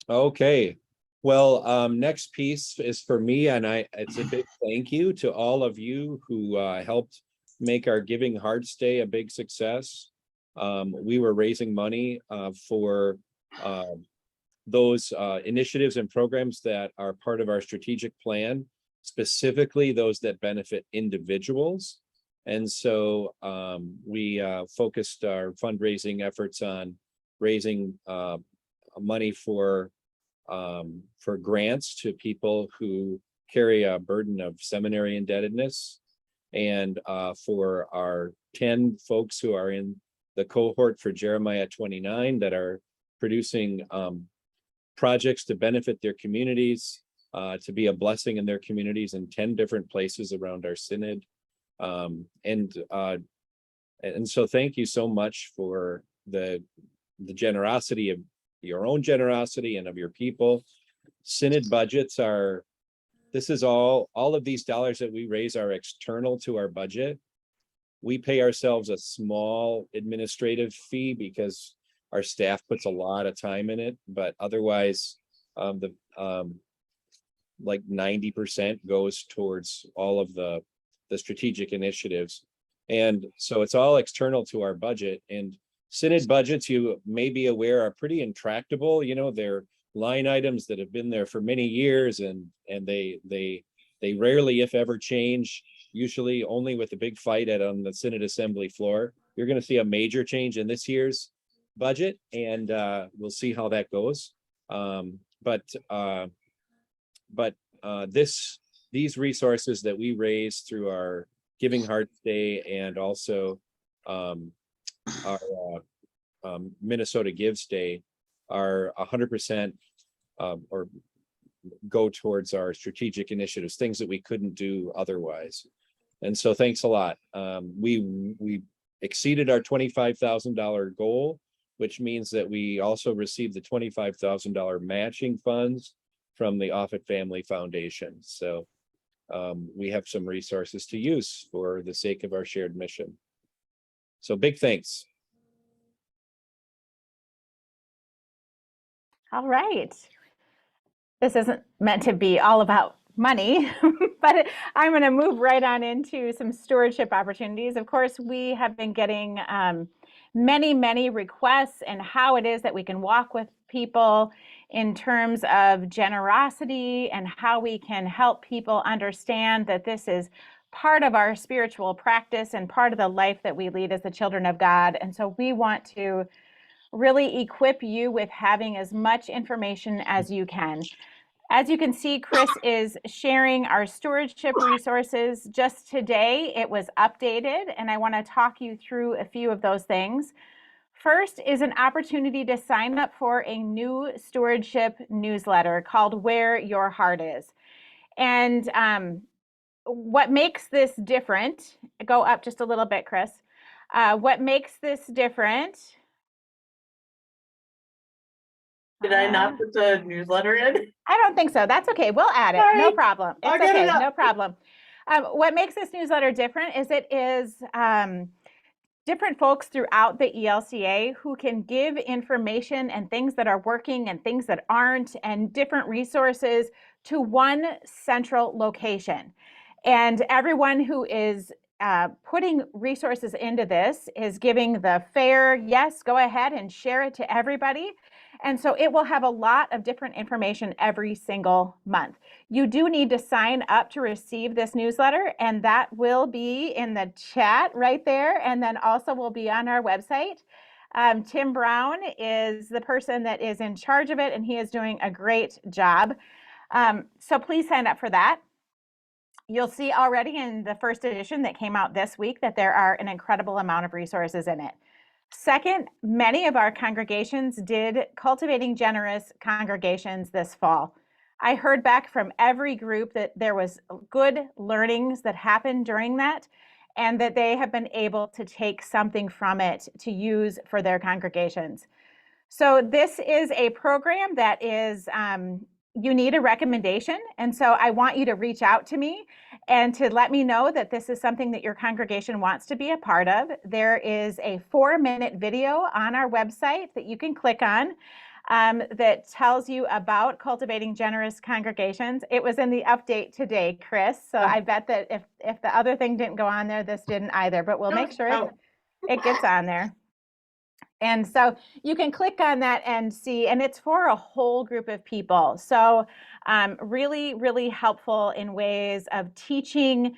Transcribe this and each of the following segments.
Okay. Well, next piece is for me, and it's a big thank you to all of you who helped make our Giving Hearts Day a big success. We were raising money for uh, those initiatives and programs that are part of our strategic plan, specifically those that benefit individuals. And so we focused our fundraising efforts on raising money for grants to people who carry a burden of seminary indebtedness, and for our 10 folks who are in the cohort for Jeremiah 29 that are producing projects to benefit their communities, to be a blessing in their communities in 10 different places around our synod. And so thank you so much for the generosity of your own generosity and of your people. Synod budgets are, this is all of these dollars that we raise are external to our budget. We pay ourselves a small administrative fee because our staff puts a lot of time in it, but otherwise like 90% goes towards all of the strategic initiatives. And so it's all external to our budget. And synod budgets, you may be aware, are pretty intractable. You know, they're line items that have been there for many years, and they rarely, if ever, change. Usually only with a big fight on the Synod Assembly floor. You're going to see a major change in this year's budget, and we'll see how that goes. But these resources that we raise through our Giving Hearts Day and also our Minnesota Gives Day are 100% or go towards our strategic initiatives, things that we couldn't do otherwise. And so thanks a lot. We exceeded our $25,000 goal, which means that we also received the $25,000 matching funds from the Offutt Family Foundation. So we have some resources to use for the sake of our shared mission. So big thanks. All right. This isn't meant to be all about money, but I'm going to move right on into some stewardship opportunities. Of course, we have been getting many requests and how it is that we can walk with people in terms of generosity and how we can help people understand that this is part of our spiritual practice and part of the life that we lead as the children of God. And so we want to really equip you with having as much information as you can. As you can see, Chris is sharing our stewardship resources. Just today, it was updated, and I want to talk you through a few of those things. First is an opportunity to sign up for a new stewardship newsletter called Where Your Heart Is. And what makes this different, go up just a little bit, Chris. What makes this different? Did I not put the newsletter in? I don't think so. That's okay. We'll add it. Sorry. No problem. It's okay. No It problem. What makes this newsletter different is it is different folks throughout the ELCA who can give information and things that are working and things that aren't, and different resources to one central location. And everyone who is putting resources into this is giving the fair, yes, go ahead and share it to everybody. And so it will have a lot of different information every single month. You do need to sign up to receive this newsletter, and that will be in the chat right there, and then also will be on our website. Tim Brown is the person that is in charge of it, and he is doing a great job. So please sign up for that. You'll see already in the first edition that came out this week that there are an incredible amount of resources in it. Second, many of our congregations did Cultivating Generous congregations this fall. I heard back from every group that there was good learnings that happened during that, and that they have been able to take something from it to use for their congregations. So this is a program that is, you need a recommendation. And so I want you to reach out to me and to let me know that this is something that your congregation wants to be a part of. There is a 4-minute video on our website that you can click on. that tells you about cultivating generous congregations. It was in the update today, Chris. So I bet that if the other thing didn't go on there, this didn't either, but we'll make sure it gets on there. And so you can click on that and see, and it's for a whole group of people. So really, really helpful in ways of teaching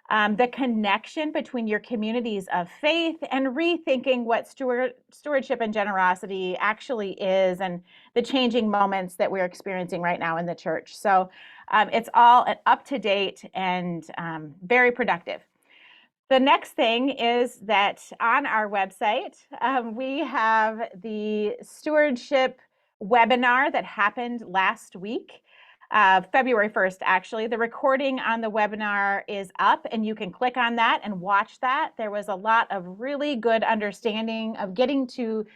the connection between your communities of faith and rethinking what stewardship and generosity actually is, and the changing moments that we're experiencing right now in the church. So it's all up to date and very productive. The next thing is that on our website, we have the stewardship webinar that happened last week, February 1st, actually. The recording on the webinar is up, and you can click on that and watch that. There was a lot of really good understanding of getting to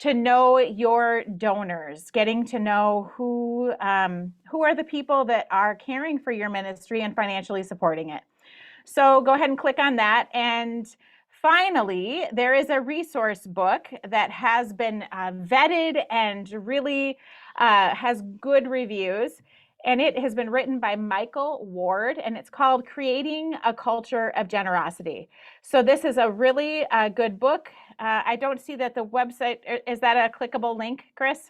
know your donors, getting to know who are the people that are caring for your ministry and financially supporting it. So go ahead and click on that. And finally, there is a resource book that has been vetted and really has good reviews. And it has been written by Michael Ward, and it's called Creating a Culture of Generosity. So this is a really good book. I don't see that the website, is that a clickable link, Chris?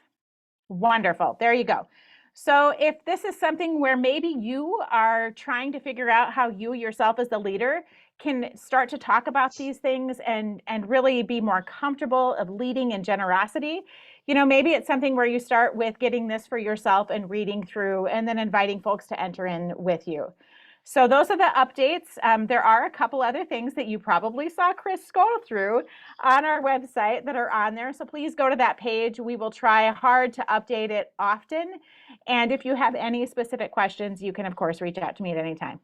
Wonderful. There you go. So if this is something where maybe you are trying to figure out how you yourself as the leader can start to talk about these things and really be more comfortable of leading in generosity, maybe it's something where you start with getting this for yourself and reading through and then inviting folks to enter in with you. So those are the updates. There are a couple other things that you probably saw Chris go through on our website that are on there. So please go to that page. We will try hard to update it often. And if you have any specific questions, you can, of course, reach out to me at any time.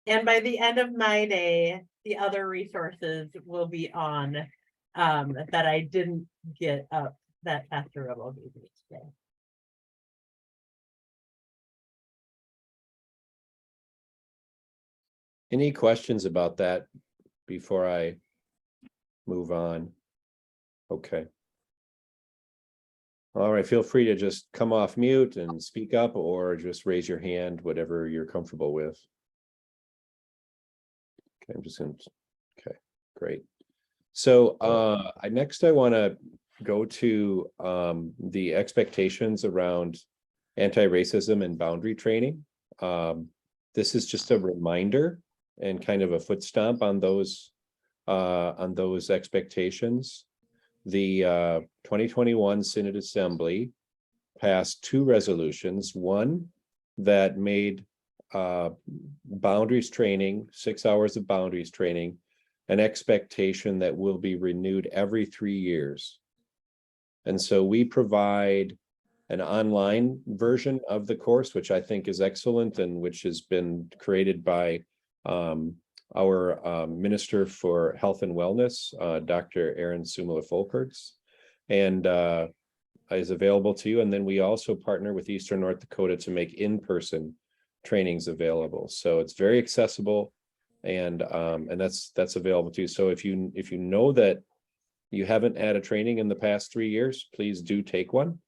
And by the end of my day, the other resources will be on that I didn't get up that Pastor Rebel gave me today. Any questions about that before I move on? Okay. All right, feel free to just come off mute and speak up, or just raise your hand, whatever you're comfortable with. Okay, I'm just going to, okay, great. So next I want to go to the expectations around anti-racism and boundary training. This is just a reminder and kind of a foot stomp on those expectations. The 2021 Synod Assembly passed two resolutions, one that made boundaries training, 6 hours of boundaries training, an expectation that will be renewed every 3 years. And so we provide an online version of the course, which I think is excellent and which has been created by our Minister for Health and Wellness, Dr. Aaron Sumila Folkerts, and is available to you. And then we also partner with Eastern North Dakota to make in-person trainings available. So it's very accessible, and that's available to you. So if you know that you haven't had a training in the past 3 years, please do take one.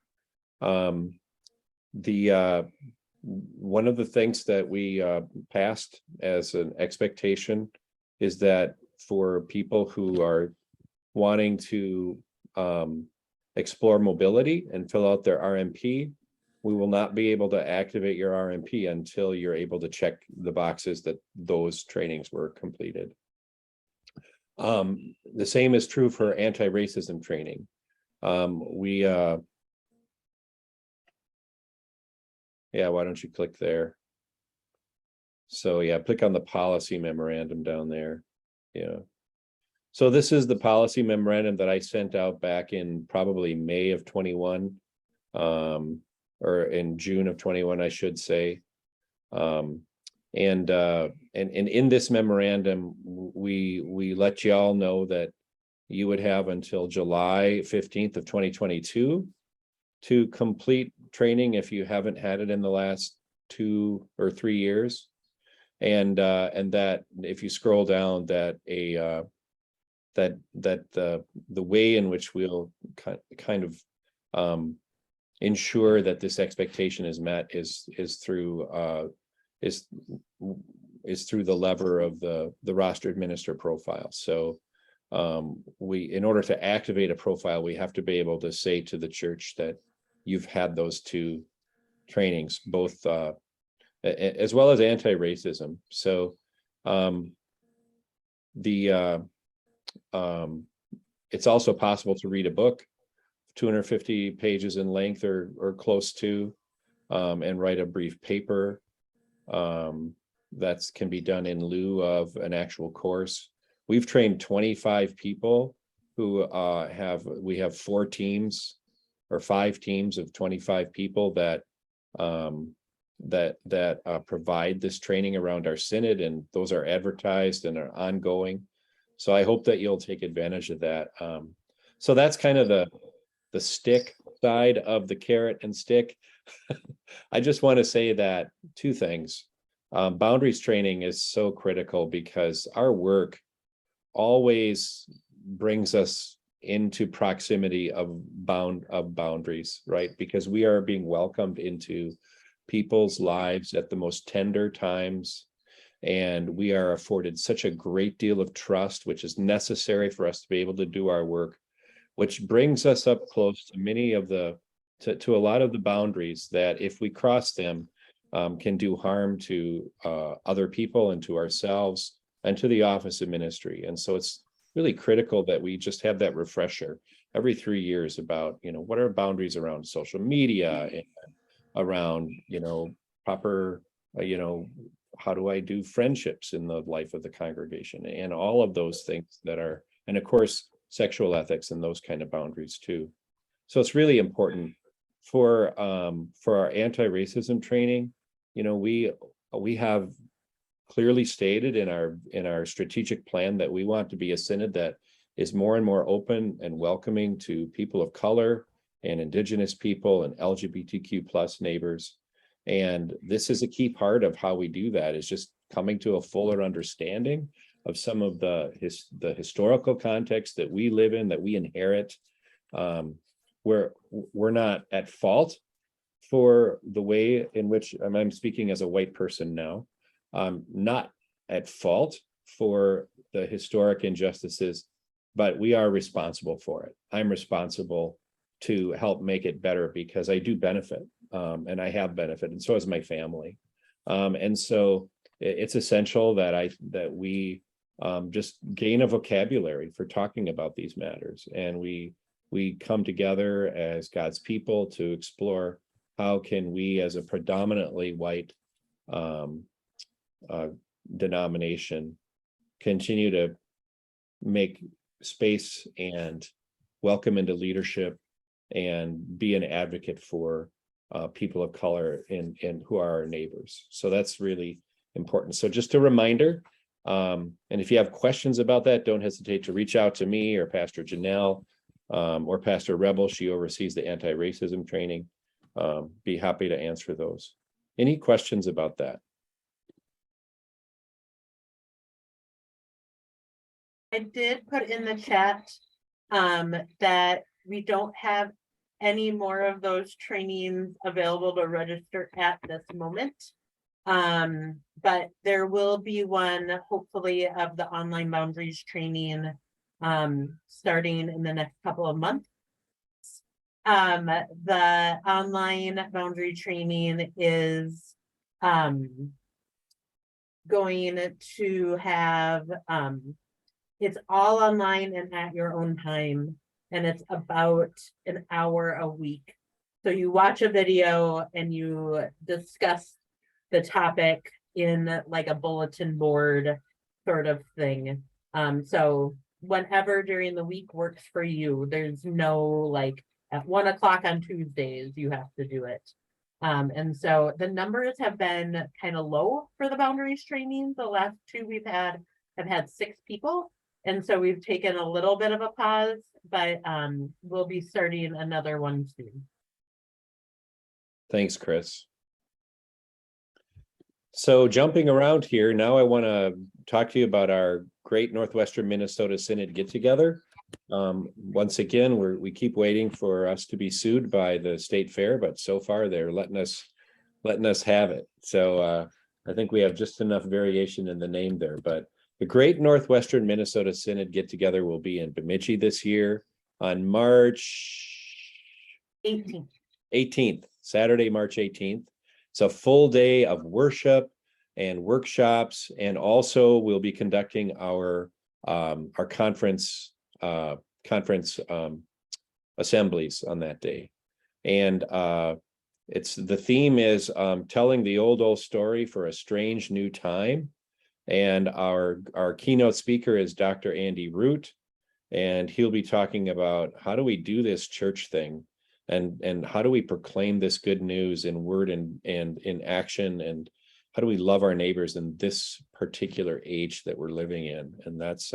One of the things that we passed as an expectation is that for people who are wanting to explore mobility and fill out their RMP, we will not be able to activate your RMP until you're able to check the boxes that those trainings were completed. The same is true for anti-racism training. Yeah, why don't you click there? So yeah, click on the policy memorandum down there. Yeah. So this is the policy memorandum that I sent out back in probably May of 21, or in June of 21, I should say. And in this memorandum, we let you all know that you would have until July 15th of 2022 to complete training if you haven't had it in the last 2 or 3 years, and that if you scroll down, that the way in which we'll kind of ensure that this expectation is met is through the lever of the roster administer profile. So in order to activate a profile, we have to be able to say to the church that you've had those two trainings, both as well as anti-racism. So it's also possible to read a book 250 pages in length or close to, and write a brief paper. That can be done in lieu of an actual course. We've trained 25 people who we have 4 teams or 5 teams of 25 people that provide this training around our synod, and those are advertised and are ongoing. So I hope that you'll take advantage of that. So that's kind of the stick side of the carrot and stick. I just want to say that 2 things. Boundaries training is so critical because our work always brings us into proximity of boundaries, right? Because we are being welcomed into people's lives at the most tender times, and we are afforded such a great deal of trust, which is necessary for us to be able to do our work, which brings us up close to many of to a lot of the boundaries that, if we cross them, can do harm to other people and to ourselves and to the office of ministry. And so it's really critical that we just have that refresher every 3 years about, what are boundaries around social media and around, proper, how do I do friendships in the life of the congregation, and all of those things that are, and of course, sexual ethics and those kind of boundaries too. So it's really important for our anti-racism training. We have clearly stated in our strategic plan that we want to be a synod that is more and more open and welcoming to people of color and Indigenous people and LGBTQ plus neighbors. And this is a key part of how we do that, is just coming to a fuller understanding of some of the historical context that we live in, that we inherit. We're not at fault for the way in which, I'm speaking as a white person now, not at fault for the historic injustices, but we are responsible for it. I'm responsible to help make it better because I do benefit, and I have benefit, and so has my family. And so it's essential that we just gain a vocabulary for talking about these matters, and we come together as God's people to explore how can we, as a predominantly white denomination, continue to make space and welcome into leadership and be an advocate for people of color and who are our neighbors. So that's really important. So just a reminder, and if you have questions about that, don't hesitate to reach out to me or Pastor Janelle or Pastor Rebel. She oversees the anti-racism training. Be happy to answer those. Any questions about that? I did put in the chat that we don't have any more of those trainings available to register at this moment. But there will be one, hopefully, of the online boundaries training starting in the next couple of months. The online boundary training is going to have it's all online and at your own time, and it's about an hour a week. So you watch a video and you discuss the topic in like a bulletin board sort of thing. So whenever during the week works for you, there's no like at 1 o'clock on Tuesdays, you have to do it. And so the numbers have been kind of low for the boundaries training. The last 2 we've had have had 6 people. And so we've taken a little bit of a pause, but we'll be starting another one soon. Thanks, Chris. So jumping around here, now I want to talk to you about our great Northwestern Minnesota Synod get together. Once again, we keep waiting for us to be sued by the state fair, but so far they're letting us have it. So I think we have just enough variation in the name there. But the Great Northwestern Minnesota Synod get together will be in Bemidji this year on March 18th, Saturday, March 18th. It's a full day of worship and workshops, and also we'll be conducting our conference assemblies on that day. And the theme is telling the old story for a strange new time. And our keynote speaker is Dr. Andy Root, and he'll be talking about how do we do this church thing, and how do we proclaim this good news in word and in action, and how do we love our neighbors in this particular age that we're living in. And that's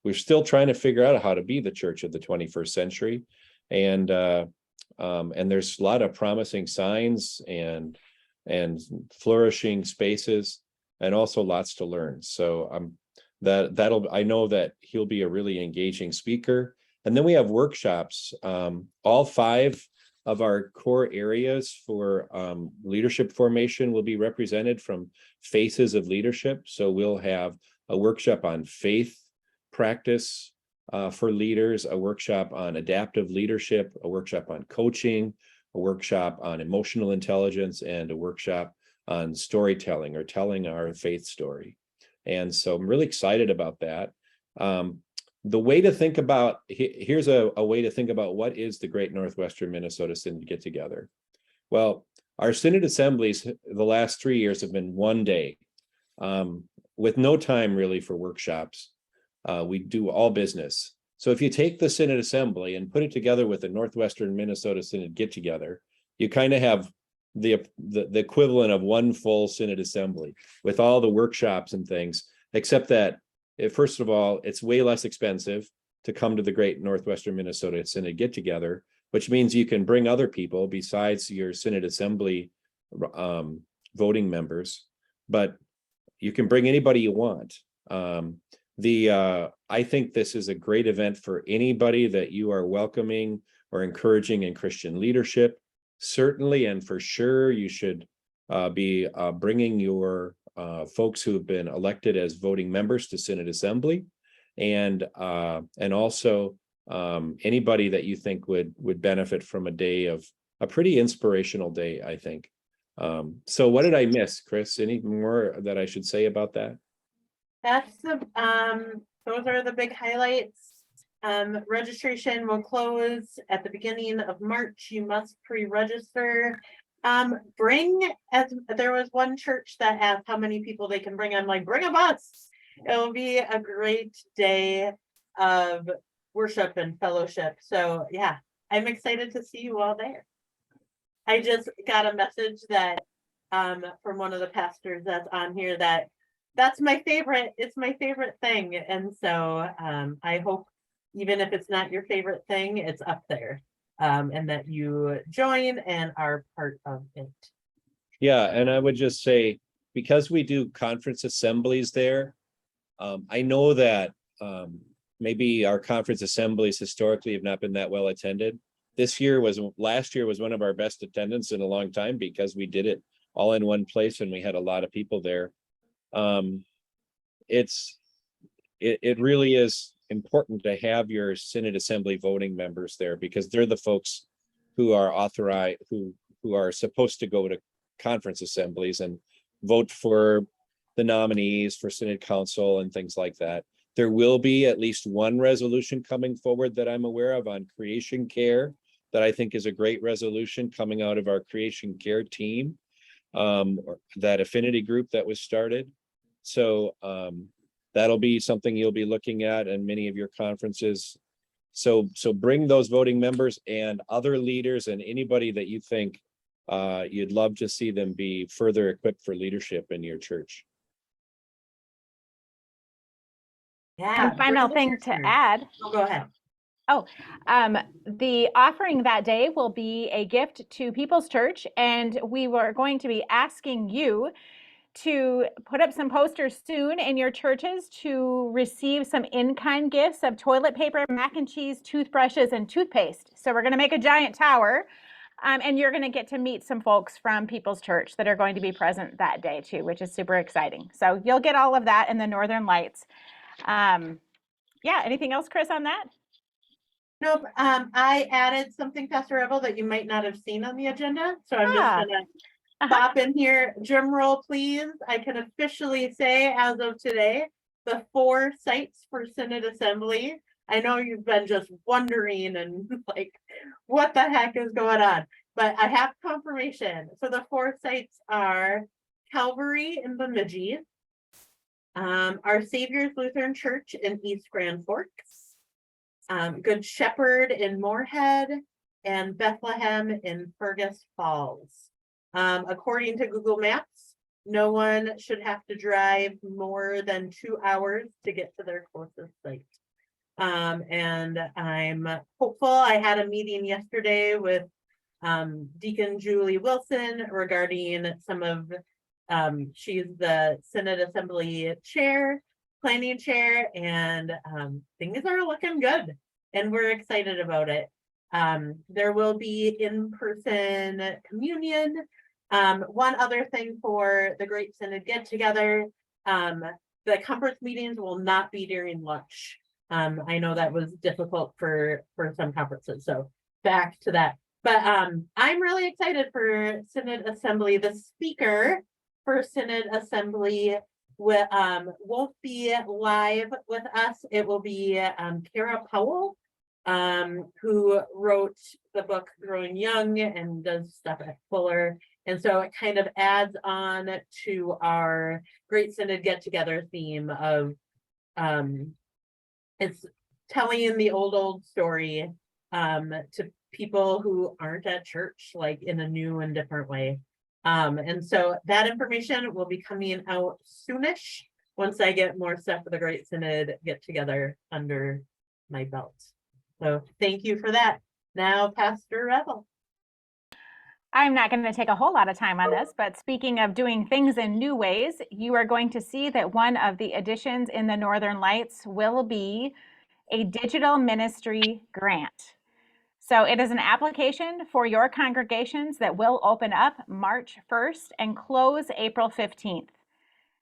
we're still trying to figure out how to be the church of the 21st century. And there's a lot of promising signs and flourishing spaces, and also lots to learn. So I know that he'll be a really engaging speaker. And then we have workshops. All 5 of our core areas for leadership formation will be represented from Faces of Leadership. So we'll have a workshop on faith practice for leaders, a workshop on adaptive leadership, a workshop on coaching, a workshop on emotional intelligence, and a workshop on storytelling, or telling our faith story. And so I'm really excited about that. The way to think about, here's a way to think about what is the Great Northwestern Minnesota Synod Get Together. Well, our Synod assemblies the last 3 years have been one day, with no time really for workshops. We do all business. So if you take the Synod Assembly and put it together with the Northwestern Minnesota Synod Get Together, you kind of have the equivalent of one full Synod Assembly with all the workshops and things, except that first of all, it's way less expensive to come to the Great Northwestern Minnesota Synod Get Together, which means you can bring other people besides your Synod Assembly voting members, but you can bring anybody you want. I think this is a great event for anybody that you are welcoming or encouraging in Christian leadership. Certainly, and for sure, you should be bringing your folks who have been elected as voting members to Synod Assembly, and also anybody that you think would benefit from a pretty inspirational day, I think. So what did I miss, Chris? Any more that I should say about that? That's those are the big highlights. Registration will close at the beginning of March. You must pre-register. There was one church that asked how many people they can bring. I'm like, bring a bus. It'll be a great day of worship and fellowship. So yeah, I'm excited to see you all there. I just got a message that from one of the pastors that's on here that's my favorite. It's my favorite thing. And so I hope even if it's not your favorite thing, it's up there. And that you join and are part of it. Yeah, and I would just say, because we do conference assemblies there, I know that maybe our conference assemblies historically have not been that well attended. Last year was one of our best attendance in a long time, because we did it all in one place and we had a lot of people there. It really is important to have your Synod Assembly voting members there, because they're the folks who are authorized, who are supposed to go to conference assemblies and vote for the nominees for Synod Council and things like that. There will be at least one resolution coming forward that I'm aware of on creation care that I think is a great resolution coming out of our creation care team, or that affinity group that was started. So that'll be something you'll be looking at in many of your conferences. So bring those voting members and other leaders and anybody that you think you'd love to see them be further equipped for leadership in your church. Yeah. And final thing to add. Oh, go ahead. The offering that day will be a gift to People's Church, and we were going to be asking you to put up some posters soon in your churches to receive some in-kind gifts of toilet paper, mac and cheese, toothbrushes, and toothpaste. So we're going to make a giant tower, and you're going to get to meet some folks from People's Church that are going to be present that day too, which is super exciting. So you'll get all of that in the Northern Lights. Yeah, anything else, Chris, on that? Nope, I added something, Pastor Rebel, that you might not have seen on the agenda, so I'm just gonna pop in here. Drum roll, please. I can officially say, as of today, the 4 sites for Synod Assembly. I know you've been just wondering and like, what the heck is going on? But I have confirmation. So the 4 sites are Calvary in Bemidji, Our Savior's Lutheran Church in East Grand Forks, Good Shepherd in Moorhead, and Bethlehem in Fergus Falls. According to Google Maps, no one should have to drive more than 2 hours to get to their closest site. And I'm hopeful. I had a meeting yesterday with Deacon Julie Wilson regarding some of, she's the Synod Assembly chair, planning chair, and things are looking good, and we're excited about it. There will be in-person communion. One other thing for the Great Synod get together, the conference meetings will not be during lunch. I know that was difficult for some conferences, so back to that. But I'm really excited for Synod Assembly. The speaker for Synod Assembly won't be live with us. It will be Kara Powell, who wrote the book Growing Young and does stuff at Fuller. And so it kind of adds on to our Great Synod get together theme of it's telling the old story to people who aren't at church, like in a new and different way. And so that information will be coming out soonish once I get more stuff for the Great Synod get together under my belt. So thank you for that. Now, Pastor Rebel. I'm not going to take a whole lot of time on this, but speaking of doing things in new ways, you are going to see that one of the additions in the Northern Lights will be a digital ministry grant. So it is an application for your congregations that will open up March 1st and close April 15th.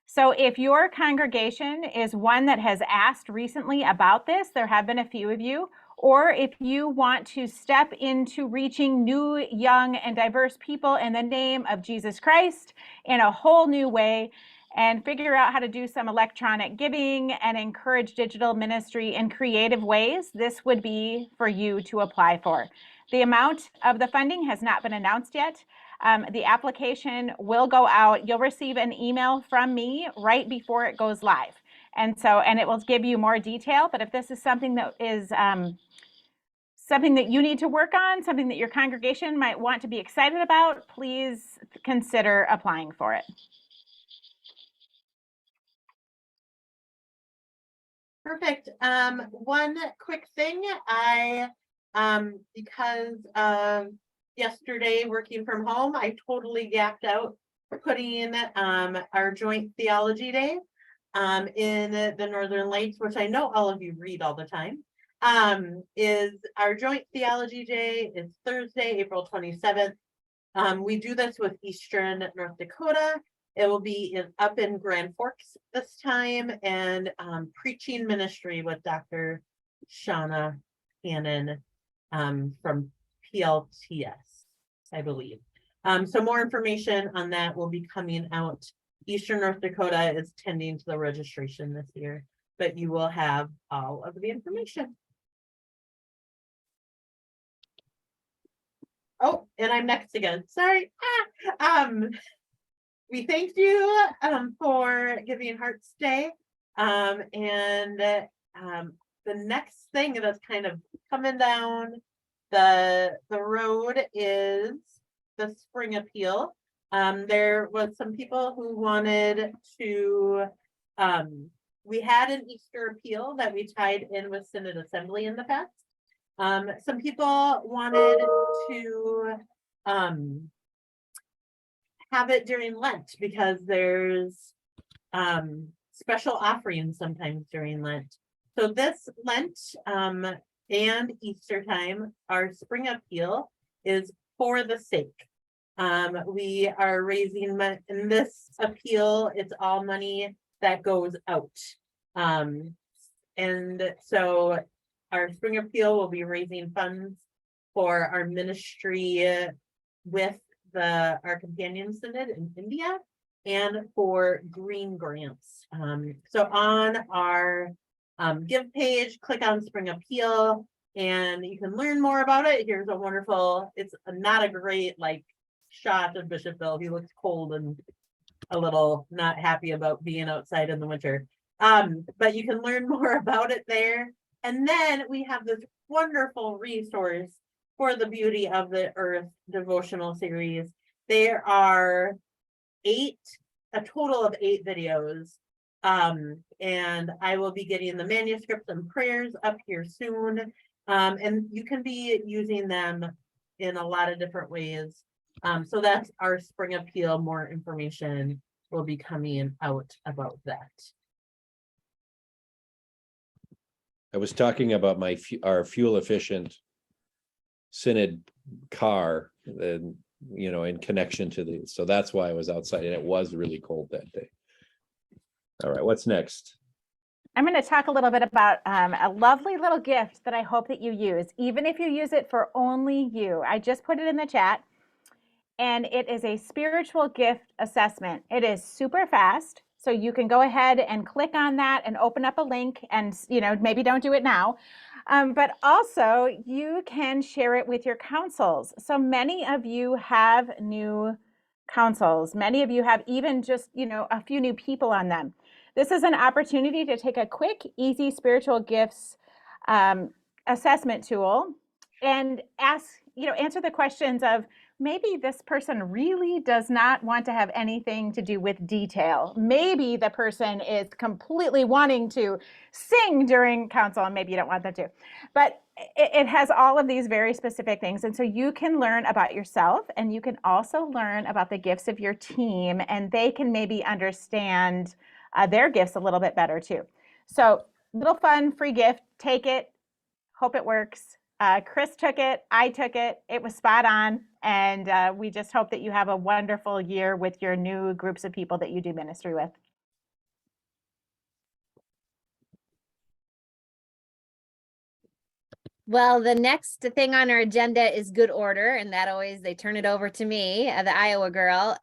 So if your congregation is one that has asked recently about this, there have been a few of you, or if you want to step into reaching new, young, and diverse people in the name of Jesus Christ in a whole new way, and figure out how to do some electronic giving and encourage digital ministry in creative ways, this would be for you to apply for. The amount of the funding has not been announced yet. The application will go out. You'll receive an email from me right before it goes live. And it will give you more detail. But if this is something that is something that you need to work on, something that your congregation might want to be excited about, please consider applying for it. Perfect. One quick thing, because of yesterday working from home, I totally gapped out putting our joint theology day in the Northern Lights, which I know all of you read all the time. Is our joint theology day is Thursday, April 27th. We do this with Eastern North Dakota. It will be up in Grand Forks this time, and preaching ministry with Dr. Shauna Hannon from PLTS, I believe. So more information on that will be coming out. Eastern North Dakota is tending to the registration this year, but you will have all of the information. Oh, and I'm next again. Sorry. We thank you for Giving Hearts Day. And the next thing that's kind of coming down the road is the spring appeal. There was some people who wanted to, we had an Easter appeal that we tied in with Synod Assembly in the past. Some people wanted to have it during Lent because there's special offerings sometimes during Lent. So this Lent and Easter time, our spring appeal is for the sake. We are raising in this appeal, it's all money that goes out. And so our spring appeal will be raising funds for our ministry with our companion synod in India and for green grants. So on our give page, click on spring appeal and you can learn more about it. Here's a wonderful, it's not a great like shot of Bishop Bill. He looks cold and a little not happy about being outside in the winter. But you can learn more about it there. And then we have this wonderful resource for the Beauty of the Earth devotional series. There are a total of 8 videos. And I will be getting the manuscripts and prayers up here soon. And you can be using them in a lot of different ways. So that's our spring appeal. More information will be coming out about that. I was talking about our fuel efficient Synod car, and in connection to these. So that's why I was outside, and it was really cold that day. All right, what's next? I'm going to talk a little bit about a lovely little gift that I hope that you use, even if you use it for only you. I just put it in the chat, and it is a spiritual gift assessment. It is super fast, so you can go ahead and click on that and open up a link, and maybe don't do it now. But also you can share it with your councils. So many of you have new councils. Many of you have even just, a few new people on them. This is an opportunity to take a quick, easy spiritual gifts assessment tool and answer the questions of, maybe this person really does not want to have anything to do with detail. Maybe the person is completely wanting to sing during council, and maybe you don't want that to. But it has all of these very specific things. And so you can learn about yourself, and you can also learn about the gifts of your team, and they can maybe understand their gifts a little bit better too. So little fun, free gift, take it, hope it works. Chris took it, I took it, it was spot on. And we just hope that you have a wonderful year with your new groups of people that you do ministry with. Well, the next thing on our agenda is good order, and that always, they turn it over to me, the Iowa girl.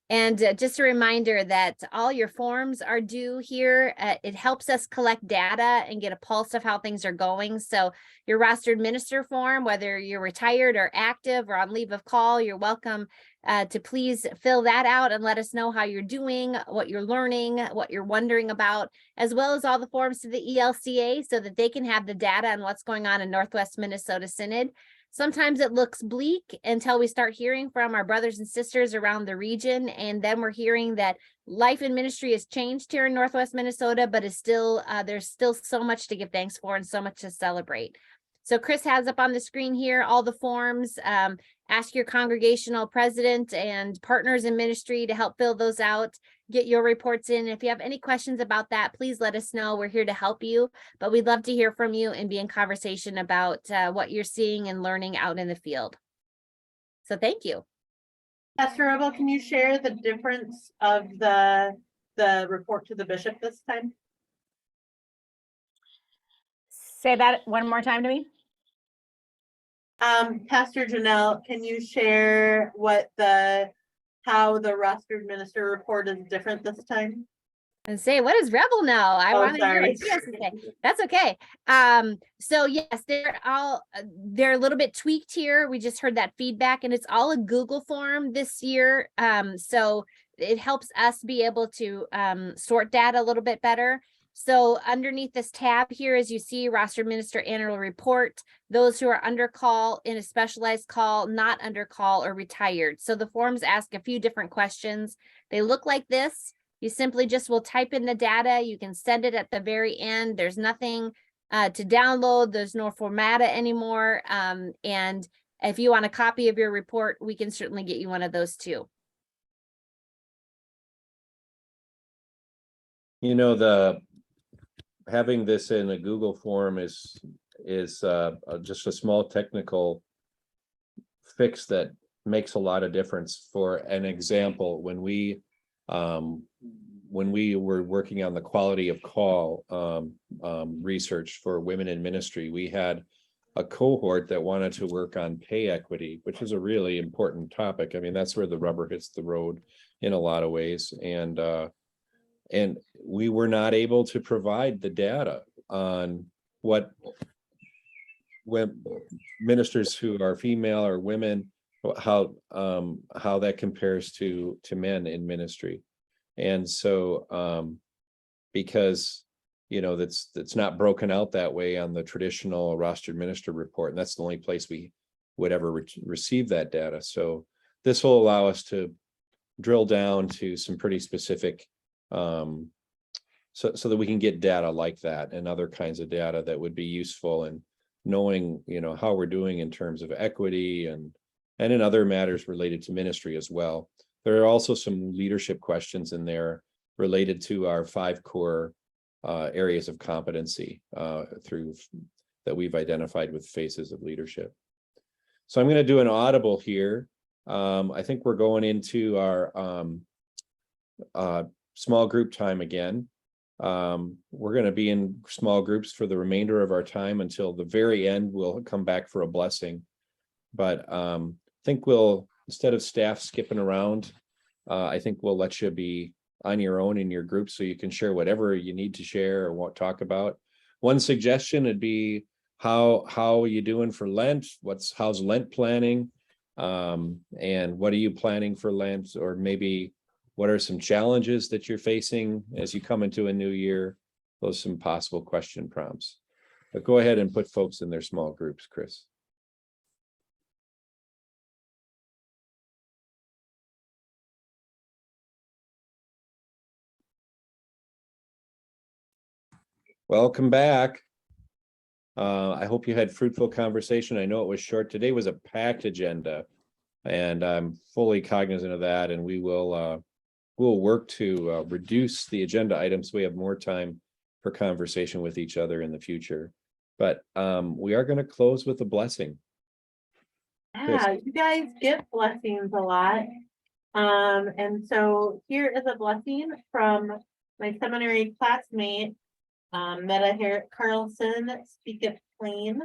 And just a reminder that all your forms are due here. It helps us collect data and get a pulse of how things are going. So your rostered minister form, whether you're retired or active or on leave of call, you're welcome to please fill that out and let us know how you're doing, what you're learning, what you're wondering about, as well as all the forms to the ELCA so that they can have the data on what's going on in Northwest Minnesota Synod. Sometimes it looks bleak until we start hearing from our brothers and sisters around the region. And then we're hearing that life in ministry has changed here in Northwest Minnesota, but is still there's still so much to give thanks for and so much to celebrate. So Chris has up on the screen here all the forms. Ask your congregational president and partners in ministry to help fill those out. Get your reports in. If you have any questions about that, please let us know. We're here to help you, but we'd love to hear from you and be in conversation about what you're seeing and learning out in the field. So thank you. Pastor Rebel, can you share the difference of the report to the bishop this time? Say that one more time to me. Pastor Janelle, can you share how the rostered minister report is different this time? And say, what does Rebel know? I want to hear what she has to say. That's okay. So yes, they're a little bit tweaked here. We just heard that feedback, and it's all a Google form this year. So it helps us be able to sort data a little bit better. So underneath this tab here, as you see, roster minister annual report, those who are under call, in a specialized call, not under call, or retired. So the forms ask a few different questions. They look like this. You simply just will type in the data. You can send it at the very end. There's nothing to download. There's no formata anymore. And if you want a copy of your report, we can certainly get you one of those too. You know, having this in a Google form is just a small technical fix that makes a lot of difference. For an example, when we were working on the quality of call research for women in ministry, we had a cohort that wanted to work on pay equity, which is a really important topic. I mean, that's where the rubber hits the road in a lot of ways. And we were not able to provide the data on when ministers who are female or women, how that compares to men in ministry. And so because that's not broken out that way on the traditional rostered minister report, and that's the only place we would ever receive that data. So this will allow us to drill down to some pretty specific so that we can get data like that and other kinds of data that would be useful in knowing how we're doing in terms of equity and in other matters related to ministry as well. There are also some leadership questions in there related to our 5 core areas of competency that we've identified with Faces of Leadership. So I'm going to do an audible here. I think we're going into our small group time again. We're going to be in small groups for the remainder of our time until the very end. We'll come back for a blessing. But I think instead of staff skipping around, I think we'll let you be on your own in your group so you can share whatever you need to share or want to talk about. One suggestion would be how are you doing for Lent? How's Lent planning? And what are you planning for Lent? Or maybe what are some challenges that you're facing as you come into a new year? Those are some possible question prompts. But go ahead and put folks in their small groups, Chris. Welcome back. I hope you had fruitful conversation. I know it was short. Today was a packed agenda, and I'm fully cognizant of that. And we'll work to reduce the agenda items so we have more time for conversation with each other in the future. But we are going to close with a blessing. Yeah, you guys get blessings a lot. And so here is a blessing from my seminary classmate, Meta Herrick Carlson, Speak It Plain,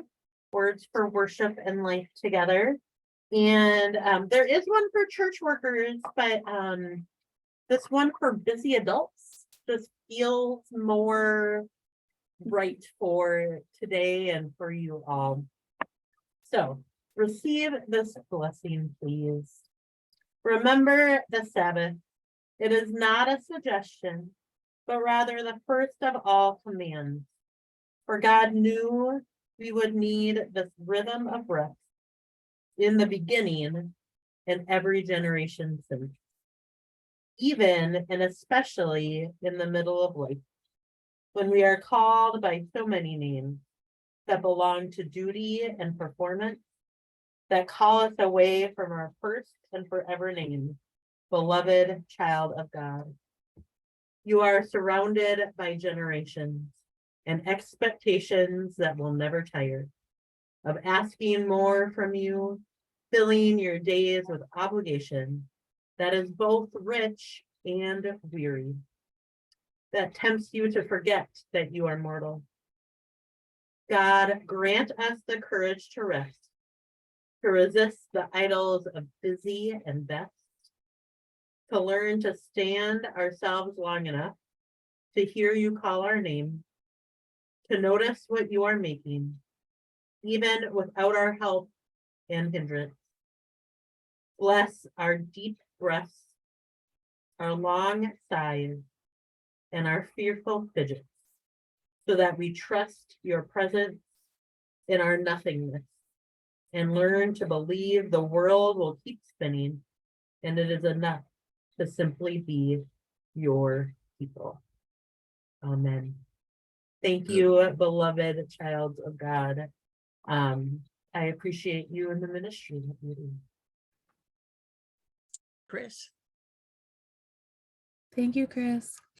Words for Worship and Life Together. And there is one for church workers, but this one for busy adults just feels more right for today and for you all. So receive this blessing, please. Remember the Sabbath. It is not a suggestion, but rather the first of all commands. For God knew we would need this rhythm of rest in the beginning and every generation since, even and especially in the middle of life, when we are called by so many names that belong to duty and performance, that call us away from our first and forever name, beloved child of God. You are surrounded by generations and expectations that will never tire, of asking more from you, filling your days with obligation that is both rich and weary, that tempts you to forget that you are mortal. God, grant us the courage to rest, to resist the idols of busy and best, to learn to stand ourselves long enough to hear you call our name, to notice what you are making, even without our help and hindrance. Bless our deep breaths, our long sighs, and our fearful fidgets, so that we trust your presence in our nothingness and learn to believe the world will keep spinning and it is enough to simply be your people. Amen. Thank you, beloved child of God. I appreciate you in the ministry that you do. Chris. Thank you, Chris.